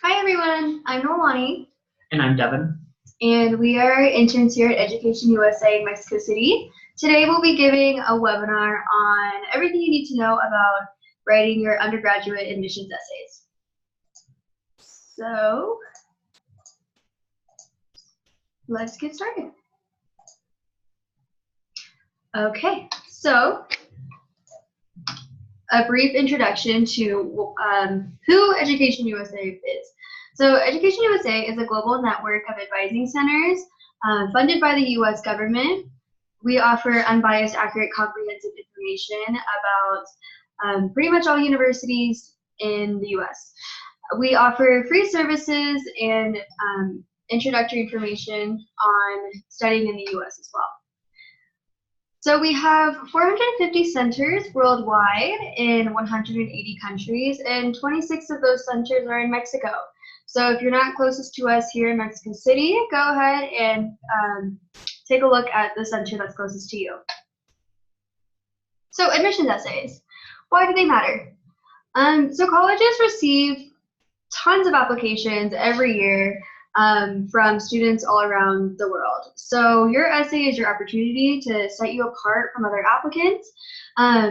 Hi everyone, I'm Nolani, And I'm Devin. and we are interns here at Education USA in Mexico City. Today we'll be giving a webinar on everything you need to know about writing your undergraduate admissions essays. So let's get started. Okay, so a brief introduction to who Education USA is. So Education USA is a global network of advising centers funded by the US government. We offer unbiased, accurate, comprehensive information about pretty much all universities in the US. We offer free services and introductory information on studying in the US as well. So we have 450 centers worldwide in 180 countries, and 26 of those centers are in Mexico. So if you're not closest to us here in Mexico City, go ahead and take a look at the center that's closest to you. So admissions essays, why do they matter? So colleges receive tons of applications every year from students all around the world. So your essay is your opportunity to set you apart from other applicants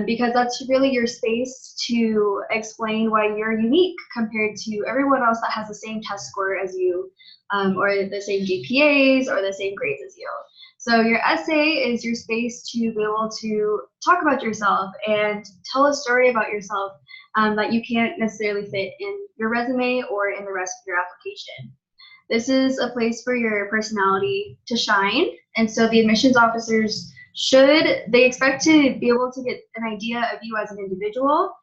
because that's really your space to explain why you're unique compared to everyone else that has the same test score as you or the same GPAs or the same grades as you. So your essay is your space to be able to talk about yourself and tell a story about yourself that you can't necessarily fit in your resume or in the rest of your application. This is a place for your personality to shine, and so the admissions officers they expect to be able to get an idea of you as an individual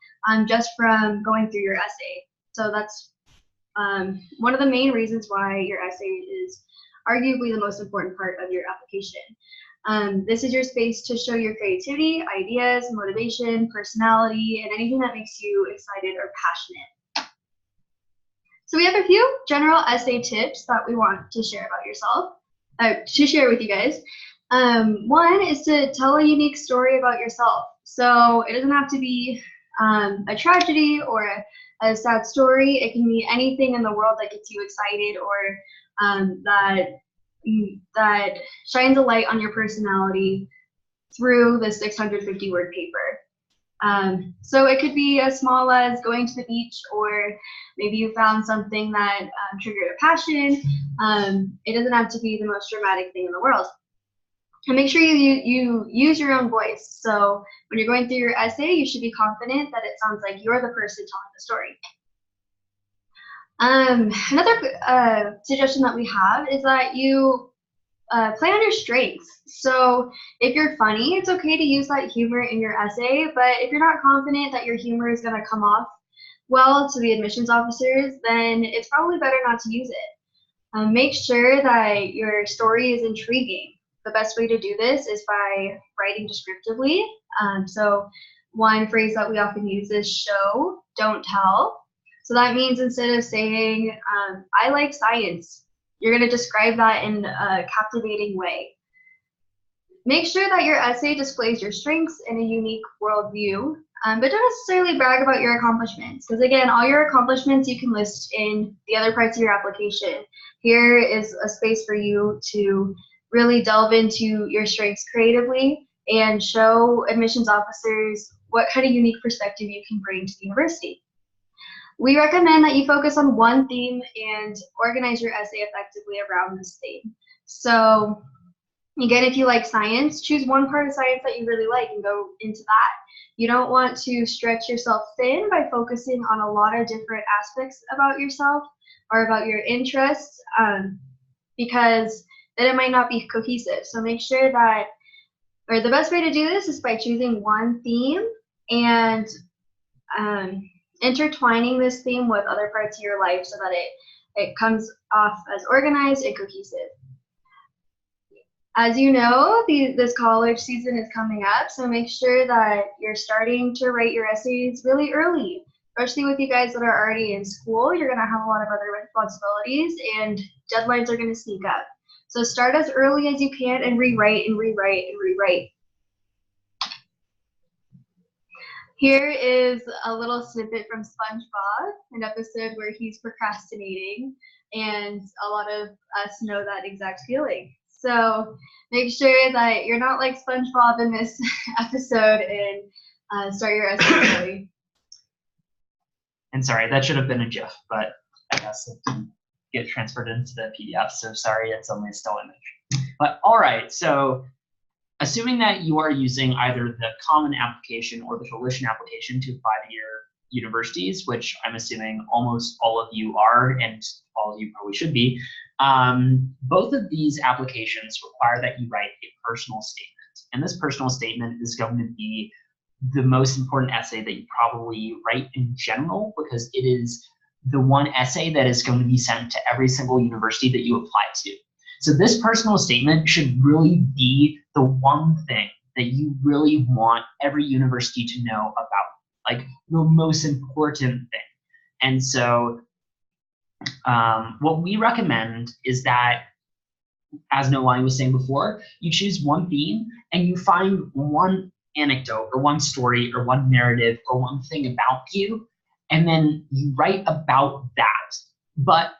just from going through your essay. So that's one of the main reasons why your essay is arguably the most important part of your application. This is your space to show your creativity, ideas, motivation, personality, and anything that makes you excited or passionate. So we have a few general essay tips that we want to share about yourself, to share with you guys. One is to tell a unique story about yourself. So it doesn't have to be a tragedy or a sad story. It can be anything in the world that gets you excited or that shines a light on your personality through the 650 word paper. So it could be as small as going to the beach, or maybe you found something that triggered a passion. It doesn't have to be the most dramatic thing in the world. And make sure you use your own voice. So when you're going through your essay, you should be confident that it sounds like you're the person telling the story. Another suggestion that we have is that you play on your strengths. So if you're funny, it's okay to use that humor in your essay, but if you're not confident that your humor is going to come off well to the admissions officers, then it's probably better not to use it. Make sure that your story is intriguing. The best way to do this is by writing descriptively. So one phrase that we often use is show, don't tell. So that means instead of saying, I like science, you're going to describe that in a captivating way. Make sure that your essay displays your strengths in a unique worldview, but don't necessarily brag about your accomplishments, because again, all your accomplishments you can list in the other parts of your application. Here is a space for you to really delve into your strengths creatively and show admissions officers what kind of unique perspective you can bring to the university. We recommend that you focus on one theme and organize your essay effectively around this theme. So again, if you like science, choose one part of science that you really like and go into that. You don't want to stretch yourself thin by focusing on a lot of different aspects about yourself or about your interests, because then it might not be cohesive. So make sure that, or the best way to do this is by choosing one theme and intertwining this theme with other parts of your life so that it comes off as organized and cohesive. As you know, this college season is coming up, so make sure that you're starting to write your essays really early, especially with you guys that are already in school. You're going to have a lot of other responsibilities and deadlines are going to sneak up. So start as early as you can and rewrite and rewrite and rewrite. Here is a little snippet from SpongeBob, an episode where he's procrastinating, and a lot of us know that exact feeling. So make sure that you're not like SpongeBob in this episode and start your essay early. And sorry, that should have been a GIF, but I guess it didn't get transferred into the PDF, so sorry, it's only a still image. But all right, so assuming that you are using either the common application or the coalition application to apply to your universities, which I'm assuming almost all of you are, and all of you probably should be, both of these applications require that you write a personal statement. And this personal statement is going to be the most important essay that you probably write in general, because it is the one essay that is going to be sent to every single university that you apply to. So this personal statement should really be the one thing that you really want every university to know about, like the most important thing. And so what we recommend is that, as Nolani was saying before, you choose one theme and you find one anecdote or one story or one narrative or one thing about you, and then you write about that. But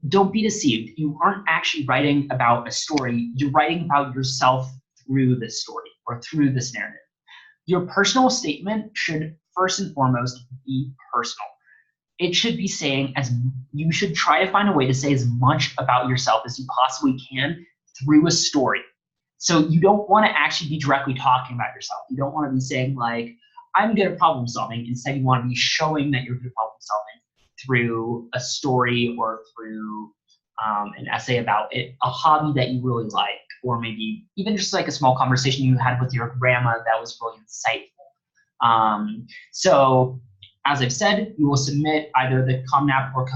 don't be deceived. You aren't actually writing about a story. You're writing about yourself through this story or through this narrative. Your personal statement should first and foremost be personal. It should be saying you should try to find a way to say as much about yourself as you possibly can through a story. So you don't want to actually be directly talking about yourself. You don't want to be saying like, I'm good at problem solving. Instead, you want to be showing that you're good at problem solving through a story or through an essay about it, a hobby that you really like, or maybe even just like a small conversation you had with your grandma that was really insightful. So as I've said, you will submit either the Common App or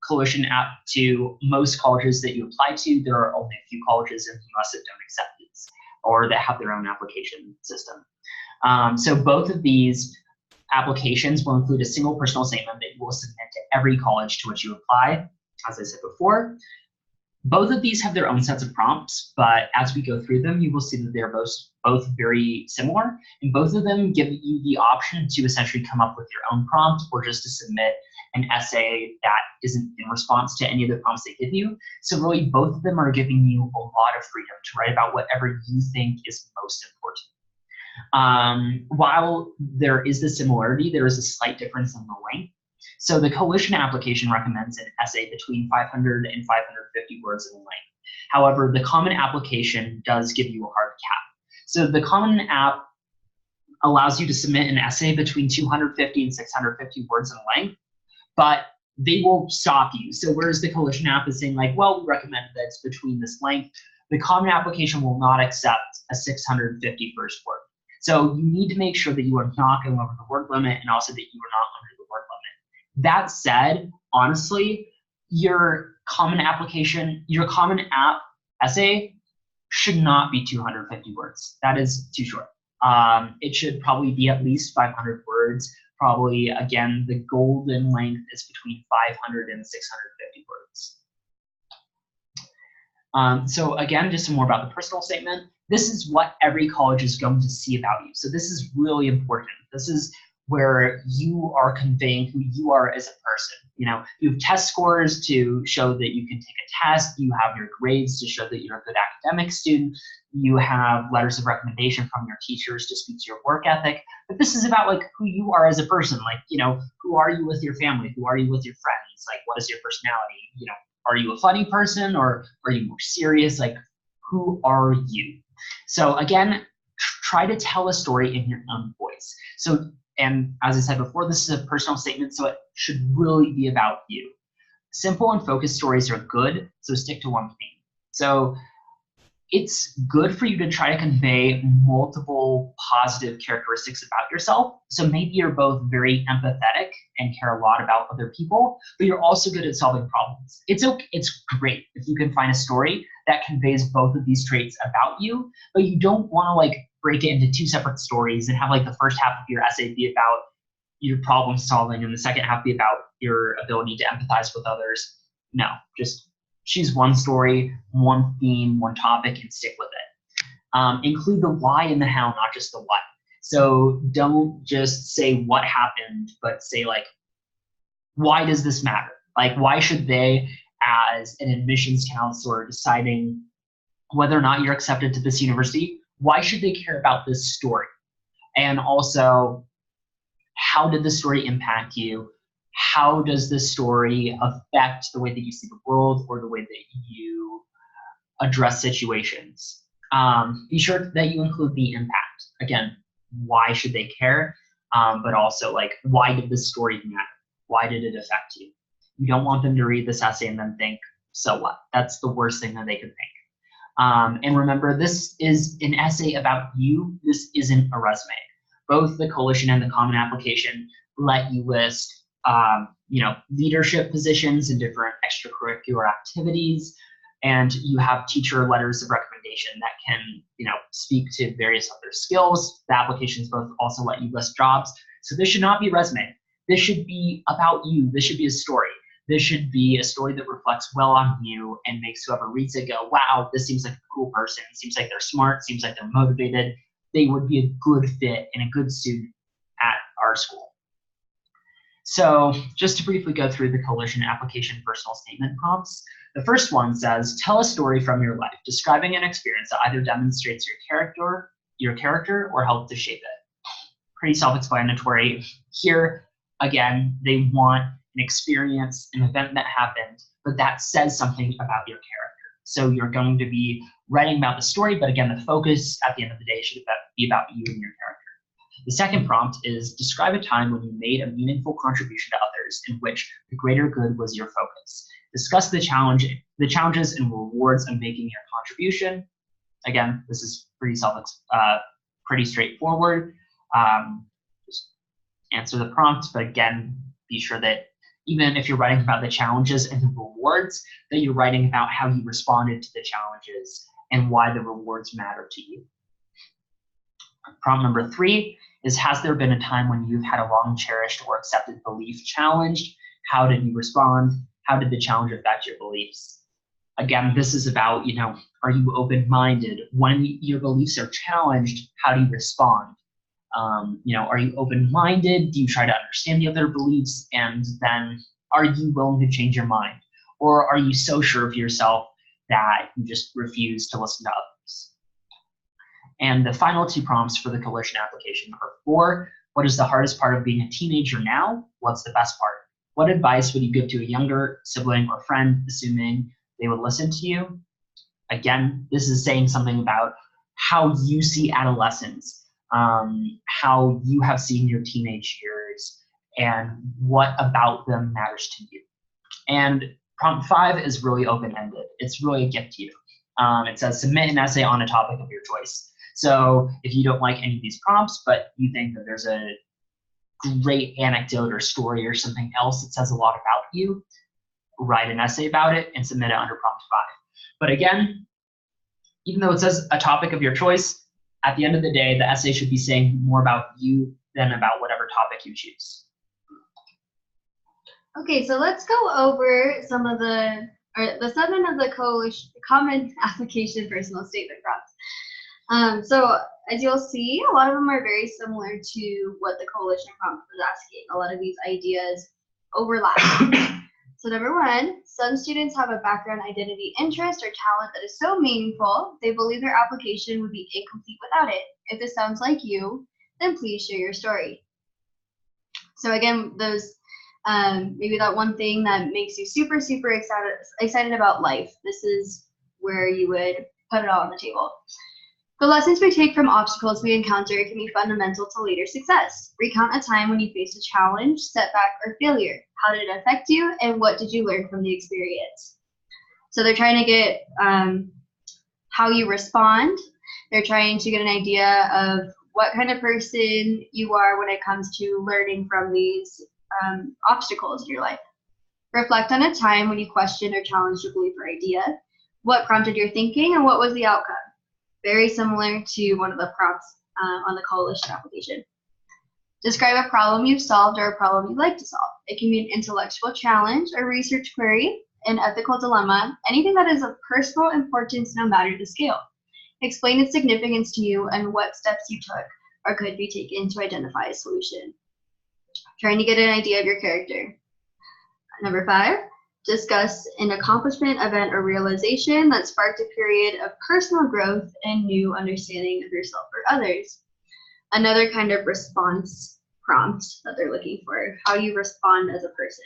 Coalition App to most colleges that you apply to. There are only a few colleges in the US that don't accept these or that have their own application system. So both of these applications will include a single personal statement that you will submit to every college to which you apply, as I said before. Both of these have their own sets of prompts, but as we go through them, you will see that they're both very similar, and both of them give you the option to essentially come up with your own prompt or just to submit an essay that isn't in response to any of the prompts they give you. So really, both of them are giving you a lot of freedom to write about whatever you think is most important. While there is the similarity, there is a slight difference in the length. So the coalition application recommends an essay between 500 and 550 words in length. However, the common application does give you a hard cap. So the common app allows you to submit an essay between 250 and 650 words in length, but they will stop you. So whereas the coalition app is saying like, well, we recommend that it's between this length, the common application will not accept a 650 first word. So you need to make sure that you are not going over the word limit and also that you are not under the word limit. That said, honestly, your common app essay should not be 250 words. That is too short. It should probably be at least 500 words. Probably, again, the golden length is between 500 and 650 words. So again, just some more about the personal statement. This is what every college is going to see about you. So this is really important. This is where you are conveying who you are as a person. You know, you have test scores to show that you can take a test. You have your grades to show that you're a good academic student. You have letters of recommendation from your teachers to speak to your work ethic. But this is about like who you are as a person. Like, you know, who are you with your family? Who are you with your friends? Like, what is your personality? You know, are you a funny person or are you more serious? Like, who are you? So again, try to tell a story in your own voice. So, and as I said before, this is a personal statement, so it should really be about you. Simple and focused stories are good, so stick to one theme. So it's good for you to try to convey multiple positive characteristics about yourself. So maybe you're both very empathetic and care a lot about other people, but you're also good at solving problems. It's great if you can find a story that conveys both of these traits about you, but you don't want to like break it into two separate stories and have like the first half of your essay be about your problem solving and the second half be about your ability to empathize with others. No, just choose one story, one theme, one topic, and stick with it. Include the why and the how, not just the what. So don't just say what happened, but say like, why does this matter? Like, why should they, as an admissions counselor deciding whether or not you're accepted to this university, why should they care about this story? And also, how did the story impact you? How does this story affect the way that you see the world or the way that you address situations? Be sure that you include the impact. Again, why should they care? But also, like, why did this story matter? Why did it affect you? You don't want them to read this essay and then think, so what? That's the worst thing that they could think. And remember, this is an essay about you. This isn't a resume. Both the coalition and the common application let you list, leadership positions in different extracurricular activities, and you have teacher letters of recommendation that can, speak to various other skills. The applications both also let you list jobs. So this should not be a resume. This should be about you. This should be a story. This should be a story that reflects well on you and makes whoever reads it go, wow, this seems like a cool person. Seems like they're smart. Seems like they're motivated. They would be a good fit and a good student at our school. So just to briefly go through the coalition application personal statement prompts, the first one says, tell a story from your life, describing an experience that either demonstrates your character or helped to shape it. Pretty self-explanatory. Here, again, they want an experience, an event that happened, but that says something about your character. So you're going to be writing about the story, but again, the focus at the end of the day should be about you and your character. The second prompt is describe a time when you made a meaningful contribution to others in which the greater good was your focus. Discuss the challenges and rewards of making your contribution. Again, this is pretty straightforward. Just answer the prompt, but again, be sure that even if you're writing about the challenges and the rewards, that you're writing about how you responded to the challenges and why the rewards matter to you. Prompt number 3 is, has there been a time when you've had a long cherished or accepted belief challenged? How did you respond? How did the challenge affect your beliefs? Again, this is about, are you open-minded? When your beliefs are challenged, how do you respond? Are you open-minded? Do you try to understand the other beliefs? And then are you willing to change your mind? Or are you so sure of yourself that you just refuse to listen to others? And the final 2 prompts for the coalition application are 4, what is the hardest part of being a teenager now? What's the best part? What advice would you give to a younger sibling or friend, assuming they would listen to you? Again, this is saying something about how you see adolescence, how you have seen your teenage years, and what about them matters to you. And prompt 5 is really open-ended. It's really a gift to you. It says submit an essay on a topic of your choice. So if you don't like any of these prompts, but you think that there's a great anecdote or story or something else that says a lot about you, write an essay about it and submit it under prompt 5. But again, even though it says a topic of your choice, at the end of the day, the essay should be saying more about you than about whatever topic you choose. Okay, so let's go over the 7 of the coalition common application personal statement prompts. So as you'll see, a lot of them are very similar to what the coalition prompt was asking. A lot of these ideas overlap. So number 1, some students have a background, identity, interest, or talent that is so meaningful, they believe their application would be incomplete without it. If this sounds like you, then please share your story. So again, those maybe that one thing that makes you super, super excited about life. This is where you would put it all on the table. The lessons we take from obstacles we encounter can be fundamental to later success. Recount a time when you faced a challenge, setback, or failure. How did it affect you, and what did you learn from the experience? So they're trying to get how you respond. They're trying to get an idea of what kind of person you are when it comes to learning from these obstacles in your life. Reflect on a time when you questioned or challenged a belief or idea. What prompted your thinking, and what was the outcome? Very similar to one of the prompts on the coalition application. Describe a problem you've solved or a problem you'd like to solve. It can be an intellectual challenge, a research query, an ethical dilemma, anything that is of personal importance no matter the scale. Explain its significance to you and what steps you took or could be taken to identify a solution. Trying to get an idea of your character. Number 5, discuss an accomplishment, event, or realization that sparked a period of personal growth and new understanding of yourself or others. Another kind of response prompt that they're looking for, how you respond as a person.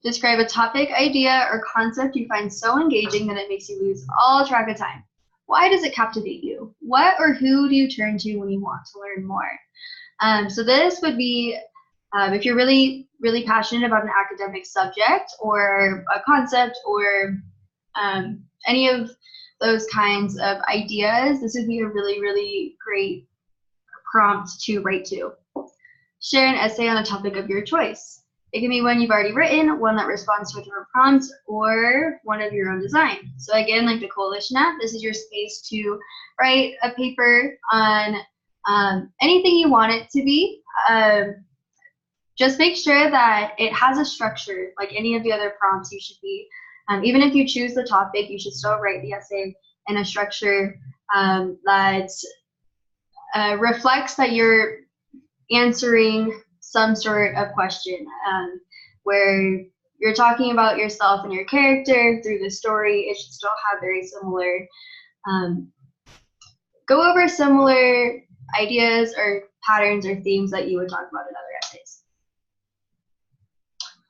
Describe a topic, idea, or concept you find so engaging that it makes you lose all track of time. Why does it captivate you? What or who do you turn to when you want to learn more? So this would be if you're really, really passionate about an academic subject or a concept or any of those kinds of ideas, this would be a really, really great prompt to write to. Share an essay on a topic of your choice. It can be one you've already written, one that responds with your prompt, or one of your own design. So again, like the Coalition app, this is your space to write a paper on anything you want it to be. Just make sure that it has a structure, like any of the other prompts you should be. Even if you choose the topic, you should still write the essay in a structure that reflects that you're answering some sort of question, where you're talking about yourself and your character through the story. It should still have very similar, go over similar ideas or patterns or themes that you would talk about in other essays.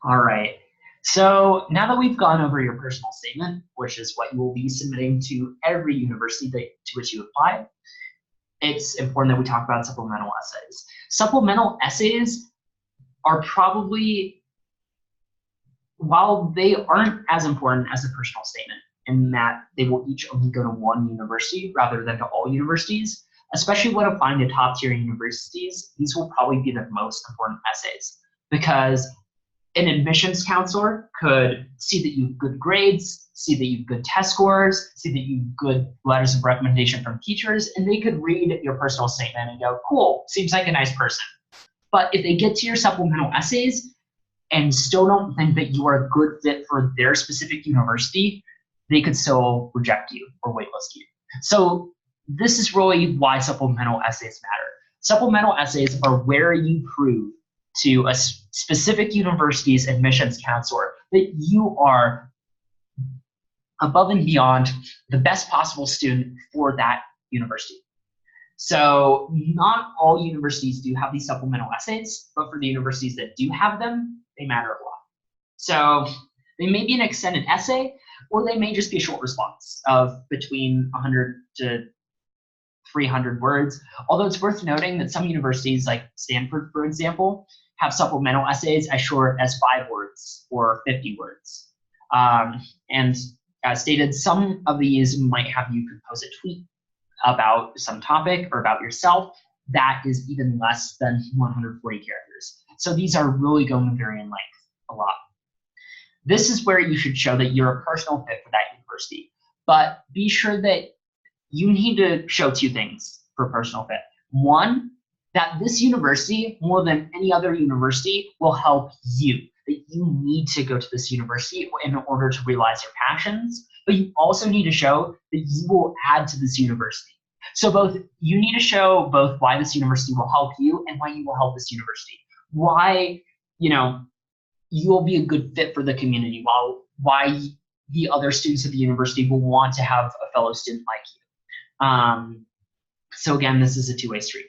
All right. So now that we've gone over your personal statement, which is what you will be submitting to every university to which you apply, it's important that we talk about supplemental essays. Supplemental essays are probably, while they aren't as important as a personal statement in that they will each only go to one university rather than to all universities, especially when applying to top tier universities, these will probably be the most important essays, because an admissions counselor could see that you have good grades, see that you have good test scores, see that you have good letters of recommendation from teachers, and they could read your personal statement and go, cool, seems like a nice person. But if they get to your supplemental essays and still don't think that you are a good fit for their specific university, they could still reject you or waitlist you. So this is really why supplemental essays matter. Supplemental essays are where you prove to a specific university's admissions counselor that you are above and beyond the best possible student for that university. So not all universities do have these supplemental essays, but for the universities that do have them, they matter a lot. So they may be an extended essay, or they may just be a short response of between 100 to 300 words. Although it's worth noting that some universities, like Stanford, for example, have supplemental essays as short as 5 words or 50 words. And as stated, some of these might have you compose a tweet about some topic or about yourself that is even less than 140 characters. So these are really going to vary in length a lot. This is where you should show that you're a personal fit for that university. But be sure that you need to show 2 things for personal fit. One, that this university, more than any other university, will help you. That you need to go to this university in order to realize your passions, but you also need to show that you will add to this university. So both you need to show both why this university will help you and why you will help this university. Why, you will be a good fit for the community, why the other students at the university will want to have a fellow student like you. So again, this is a 2-way street.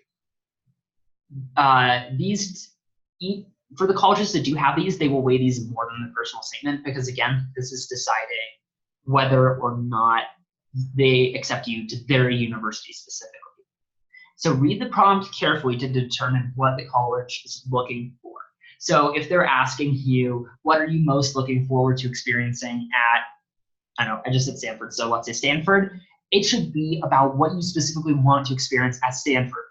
For the colleges that do have these, they will weigh these more than the personal statement, because again, this is deciding whether or not they accept you to their university specifically. So read the prompt carefully to determine what the college is looking for. So if they're asking you, what are you most looking forward to experiencing at, I just said Stanford, so let's say Stanford, it should be about what you specifically want to experience at Stanford,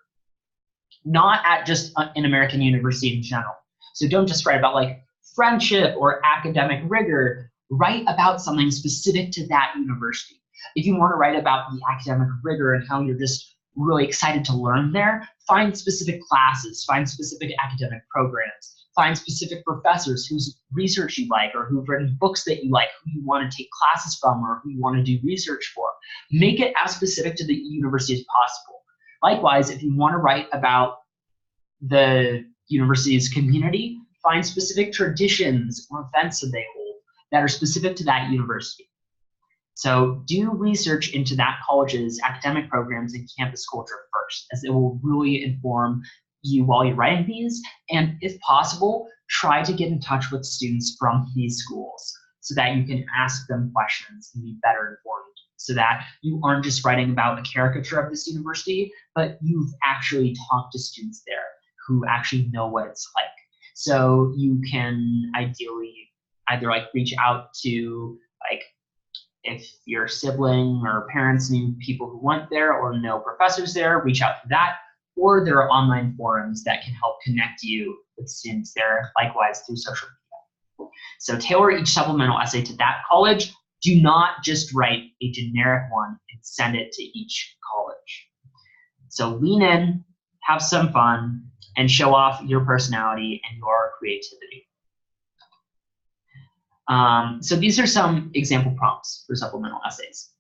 not at just an American university in general. So don't just write about like friendship or academic rigor. Write about something specific to that university. If you want to write about the academic rigor and how you're just really excited to learn there, find specific classes, find specific academic programs, find specific professors whose research you like or who've written books that you like, who you want to take classes from or who you want to do research for. Make it as specific to the university as possible. Likewise, if you want to write about the university's community, find specific traditions or events that they hold that are specific to that university. So do research into that college's academic programs and campus culture first, as it will really inform you while you're writing these. And if possible, try to get in touch with students from these schools so that you can ask them questions and be better informed, so that you aren't just writing about a caricature of this university, but you've actually talked to students there who actually know what it's like. So you can ideally either like reach out to, like, if your sibling or parents knew people who went there or know professors there, reach out to that. Or there are online forums that can help connect you with students there, likewise through social media. So tailor each supplemental essay to that college. Do not just write a generic one and send it to each college. So lean in, have some fun, and show off your personality and your creativity. So these are some example prompts for supplemental essays.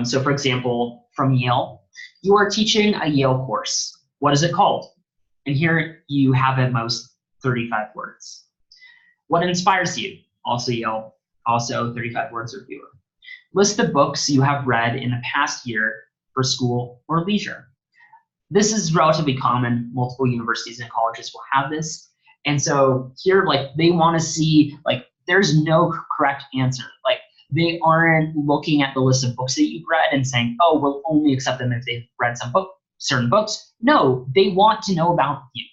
So for example, from Yale, you are teaching a Yale course. What is it called? And here you have at most 35 words. What inspires you? Also Yale, also 35 words or fewer. List the books you have read in the past year for school or leisure. This is relatively common. Multiple universities and colleges will have this. And so here, like, they want to see, like, there's no correct answer. Like, they aren't looking at the list of books that you've read and saying, oh, we'll only accept them if they've read certain books. No, they want to know about you.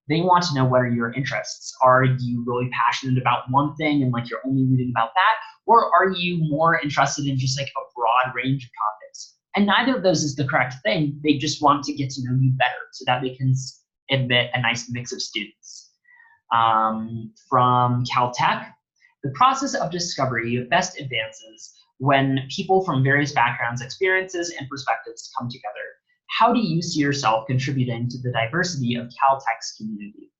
They want to know what are your interests. Are you really passionate about one thing and like you're only reading about that? Or are you more interested in just like a broad range of topics? And neither of those is the correct thing. They just want to get to know you better so that they can admit a nice mix of students. From Caltech, the process of discovery best advances when people from various backgrounds, experiences, and perspectives come together. How do you see yourself contributing to the diversity of Caltech's community?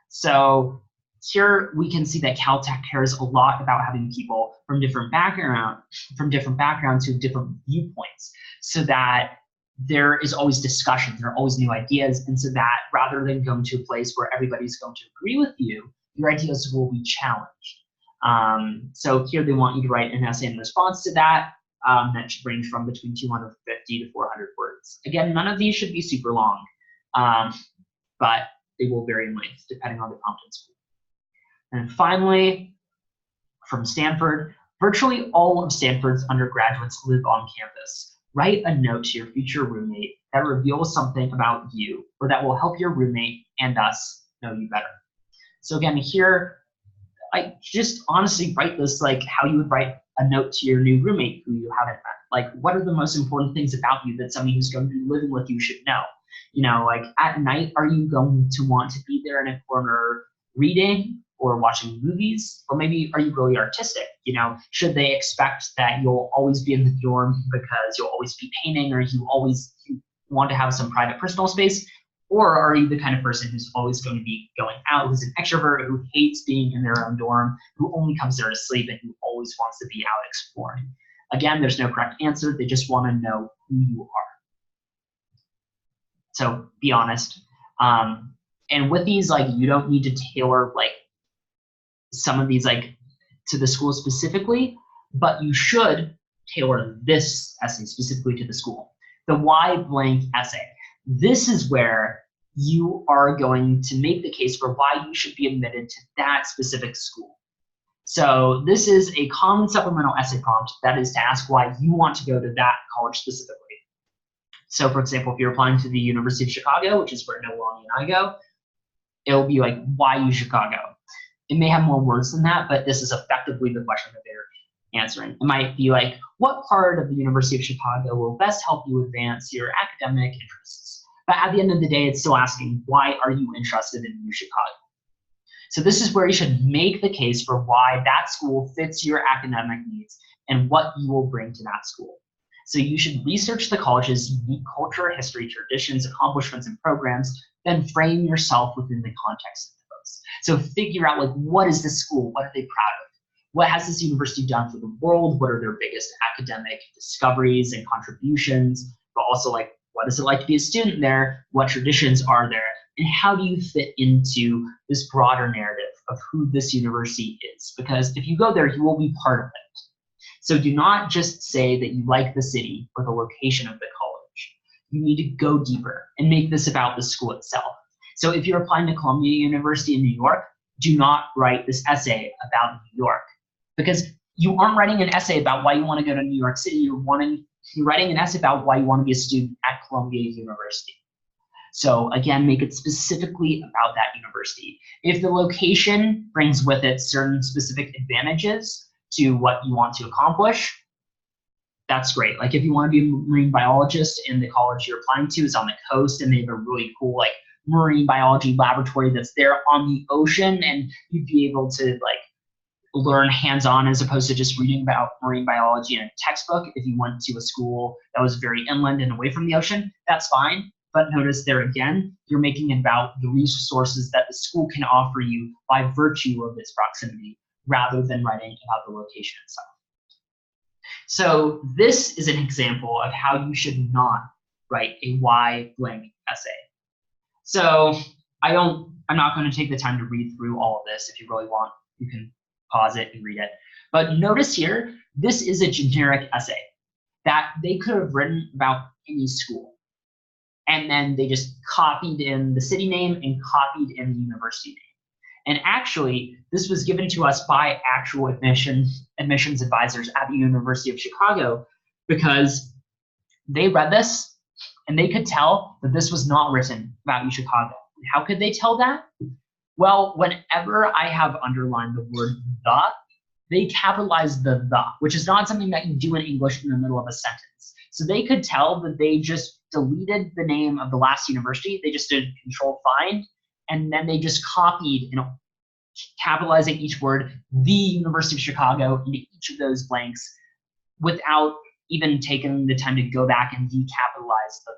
So here we can see that Caltech cares a lot about having people from different backgrounds with different viewpoints, so that there is always discussion, there are always new ideas, and so that rather than going to a place where everybody's going to agree with you, your ideas will be challenged. So here they want you to write an essay in response to that. That should range from between 250 to 400 words. Again, none of these should be super long, but they will vary in length depending on the prompt in school. And finally, from Stanford, virtually all of Stanford's undergraduates live on campus. Write a note to your future roommate that reveals something about you or that will help your roommate and us know you better. So again, here, I just honestly write this like how you would write a note to your new roommate who you haven't met. Like, what are the most important things about you that somebody who's going to be living with you should know? You know, like at night, are you going to want to be there in a corner reading or watching movies? Or maybe are you really artistic? You know, should they expect that you'll always be in the dorm because you'll always be painting, or you want to have some private personal space? Or are you the kind of person who's always going to be going out, who's an extrovert, who hates being in their own dorm, who only comes there to sleep, and who always wants to be out exploring? Again, there's no correct answer. They just want to know who you are. So be honest. And with these, like, you don't need to tailor like some of these like to the school specifically, but you should tailor this essay specifically to the school. The why blank essay. This is where you are going to make the case for why you should be admitted to that specific school. So this is a common supplemental essay prompt that is to ask why you want to go to that college specifically. So for example, if you're applying to the University of Chicago, which is where Noelani and I go, it'll be like, why you Chicago? It may have more words than that, but this is effectively the question that they're answering. It might be like, what part of the University of Chicago will best help you advance your academic interests? But at the end of the day, it's still asking, why are you interested in U Chicago? So this is where you should make the case for why that school fits your academic needs and what you will bring to that school. So you should research the college's unique culture, history, traditions, accomplishments, and programs, then frame yourself within the context of those. So figure out, like, what is this school? What are they proud of? What has this university done for the world? What are their biggest academic discoveries and contributions? But also, like, What is it like to be a student there? What traditions are there? And how do you fit into this broader narrative of who this university is? Because if you go there, you will be part of it. So do not just say that you like the city or the location of the college. You need to go deeper and make this about the school itself. So if you're applying to Columbia University in New York, do not write this essay about New York, because you aren't writing an essay about why you want to go to New York City. You're writing an essay about why you want to be a student at Columbia University. So again, make it specifically about that university. If the location brings with it certain specific advantages to what you want to accomplish, that's great. Like if you want to be a marine biologist and the college you're applying to is on the coast and they have a really cool like marine biology laboratory that's there on the ocean, and you'd be able to like learn hands-on as opposed to just reading about marine biology in a textbook. If you went to a school that was very inland and away from the ocean, that's fine. But notice there again, you're making it about the resources that the school can offer you by virtue of its proximity, rather than writing about the location itself. So this is an example of how you should not write a why blank essay. So I'm not going to take the time to read through all of this. If you really want, you can pause it and read it. But notice here, this is a generic essay that they could have written about any school. And then they just copied in the city name and copied in the university name. And actually, this was given to us by actual admissions advisors at the University of Chicago, because they read this and they could tell that this was not written about UChicago. How could they tell that? Well, whenever I have underlined the word the, they capitalize the, which is not something that you do in English in the middle of a sentence. So they could tell that they just deleted the name of the last university. They just did Control Find, and then they just copied, capitalizing each word, the University of Chicago, into each of those blanks without even taking the time to go back and decapitalize the.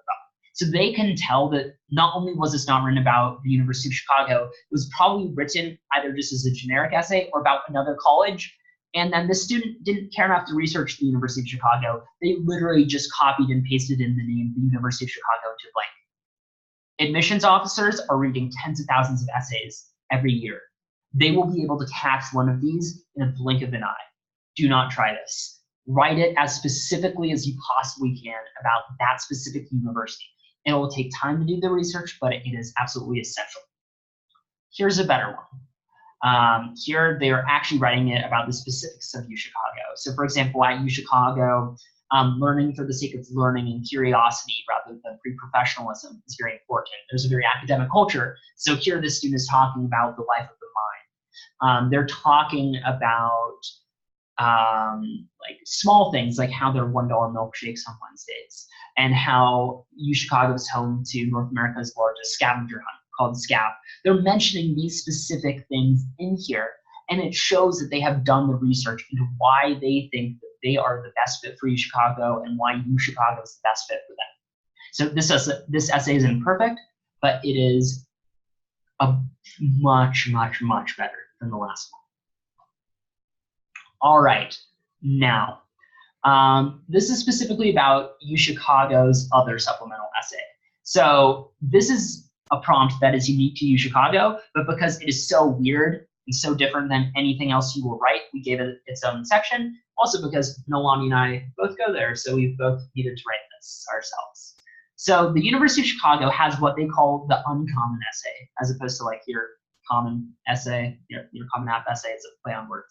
So they can tell that not only was this not written about the University of Chicago, it was probably written either just as a generic essay or about another college. And then the student didn't care enough to research the University of Chicago. They literally just copied and pasted in the name, the University of Chicago, to blank. Admissions officers are reading tens of thousands of essays every year. They will be able to catch one of these in a blink of an eye. Do not try this. Write it as specifically as you possibly can about that specific university. It will take time to do the research, but it is absolutely essential. Here's a better one. Here they are actually writing it about the specifics of UChicago. So for example, at UChicago, learning for the sake of learning and curiosity rather than pre-professionalism is very important. There's a very academic culture. So here the student is talking about the life of the mind. They're talking about like small things like how there are $1 milkshakes on Wednesdays, and how UChicago is home to North America's largest scavenger hunt called SCAP. They're mentioning these specific things in here, and it shows that they have done the research into why they think that they are the best fit for UChicago and why UChicago is the best fit for them. So this essay isn't perfect, but it is a much, much, much better than the last one. All right, now, this is specifically about UChicago's other supplemental essay. So this is a prompt that is unique to UChicago, but because it is so weird and so different than anything else you will write, we gave it its own section. Also because Nolani and I both go there, so we've both needed to write this ourselves. So the University of Chicago has what they call the uncommon essay, as opposed to like your common essay, your common app essay. It's a play on words.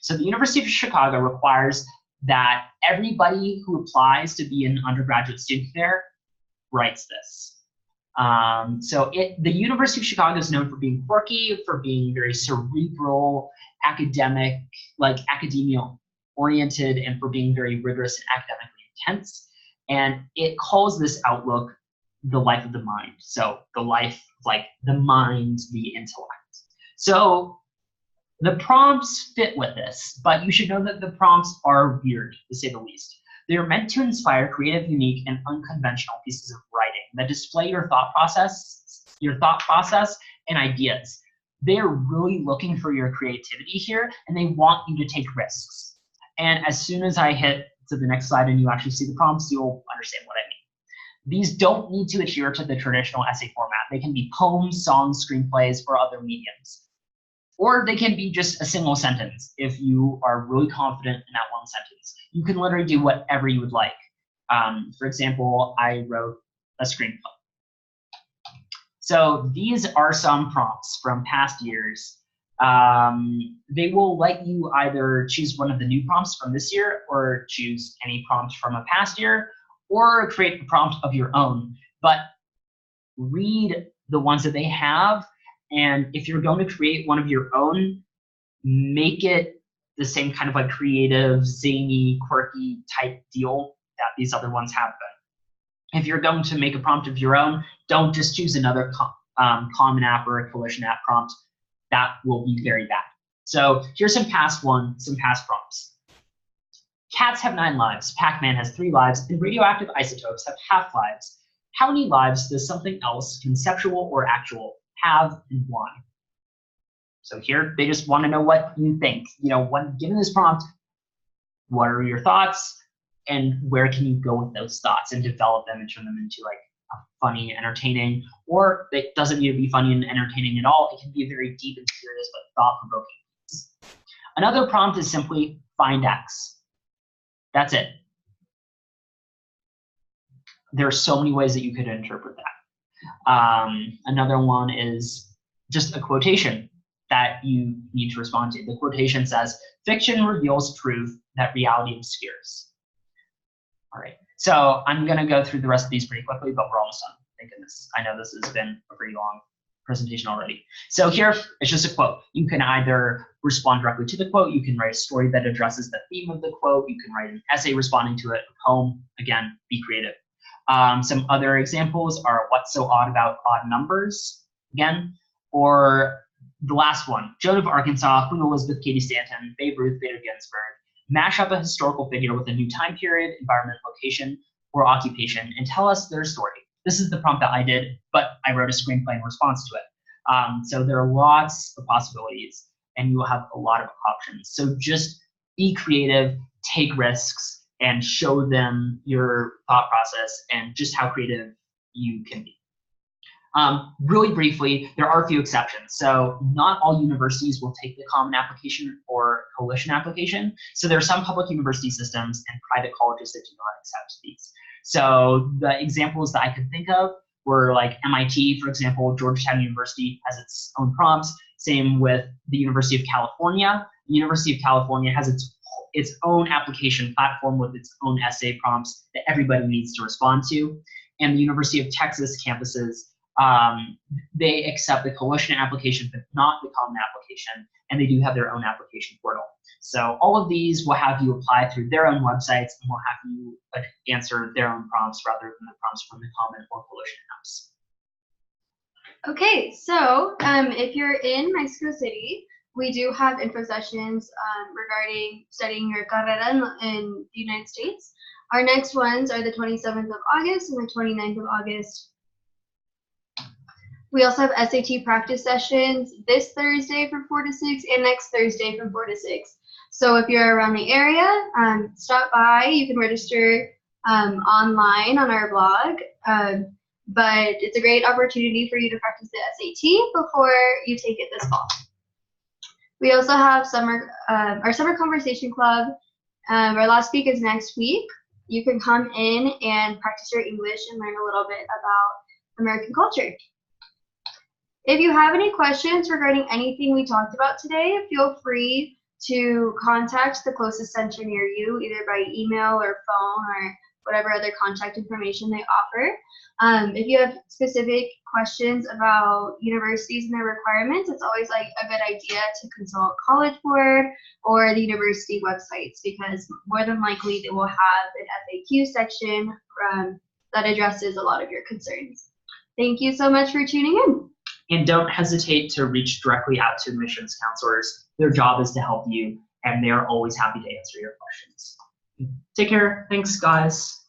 So the University of Chicago requires that everybody who applies to be an undergraduate student there writes this. The University of Chicago is known for being quirky, for being very cerebral, academic, like academia-oriented, and for being very rigorous and academically intense. And it calls this outlook the life of the mind. So the life, like the mind, the intellect. So the prompts fit with this, but you should know that the prompts are weird, to say the least. They are meant to inspire creative, unique, and unconventional pieces of writing that display your thought process and ideas. They are really looking for your creativity here, and they want you to take risks. And as soon as I hit to the next slide and you actually see the prompts, you'll understand what I mean. These don't need to adhere to the traditional essay format. They can be poems, songs, screenplays, or other mediums. Or they can be just a single sentence if you are really confident in that one sentence. You can literally do whatever you would like. For example, I wrote a screenplay. So these are some prompts from past years. They will let you either choose one of the new prompts from this year or choose any prompt from a past year or create a prompt of your own. But read the ones that they have, and if you're going to create one of your own, make it the same kind of like creative, zany, quirky type deal that these other ones have been. If you're going to make a prompt of your own, don't just choose another Common App or a Coalition App prompt. That will be very bad. So here's some past prompts. Cats have 9 lives, Pac-Man has 3 lives, and radioactive isotopes have half lives. How many lives does something else, conceptual or actual, have, and why? So here, they just want to know what you think. You know, when given this prompt, what are your thoughts, and where can you go with those thoughts and develop them and turn them into like a funny, entertaining, or it doesn't need to be funny and entertaining at all. It can be a very deep and serious but thought-provoking. Another prompt is simply find X. That's it. There are so many ways that you could interpret that. Another one is just a quotation that you need to respond to. The quotation says, "Fiction reveals truth that reality obscures." All right, so I'm gonna go through the rest of these pretty quickly, but we're almost done. Thank goodness. I know this has been a pretty long presentation already. So here, it's just a quote. You can either respond directly to the quote, you can write a story that addresses the theme of the quote, you can write an essay responding to it, a poem, again, be creative. Some other examples are what's so odd about odd numbers, again, or the last one, Joan of Arkansas, Queen Elizabeth, Katie Stanton, Babe Ruth, Bader Ginsburg. Mash up a historical figure with a new time period, environment, location, or occupation, and tell us their story. This is the prompt that I did, but I wrote a screenplay in response to it. So there are lots of possibilities, and you will have a lot of options. So just be creative, take risks, and show them your thought process and just how creative you can be. Really briefly, there are a few exceptions. So not all universities will take the Common Application or Coalition Application. So there are some public university systems and private colleges that do not accept these. So the examples that I could think of were like MIT, for example. Georgetown University has its own prompts. Same with the University of California. The University of California has its own application platform with its own essay prompts that everybody needs to respond to. And the University of Texas campuses, they accept the Coalition application, but not the Common Application, and they do have their own application portal. So all of these will have you apply through their own websites and will have you answer their own prompts rather than the prompts from the Common or Coalition apps. Okay, so if you're in Mexico City, we do have info sessions regarding studying your carrera in the United States. Our next ones are the 27th of August and the 29th of August. We also have SAT practice sessions this Thursday from 4 to 6 and next Thursday from 4 to 6. So if you're around the area, stop by. You can register online on our blog. But it's a great opportunity for you to practice the SAT before you take it this fall. We also have our summer conversation club. Our last week is next week. You can come in and practice your English and learn a little bit about American culture. If you have any questions regarding anything we talked about today, feel free to contact the closest center near you, either by email or phone or whatever other contact information they offer. If you have specific questions about universities and their requirements, it's always like a good idea to consult College Board or the university websites, because more than likely they will have an FAQ section that addresses a lot of your concerns. Thank you so much for tuning in. And don't hesitate to reach directly out to admissions counselors. Their job is to help you, and they're always happy to answer your questions. Take care. Thanks, guys.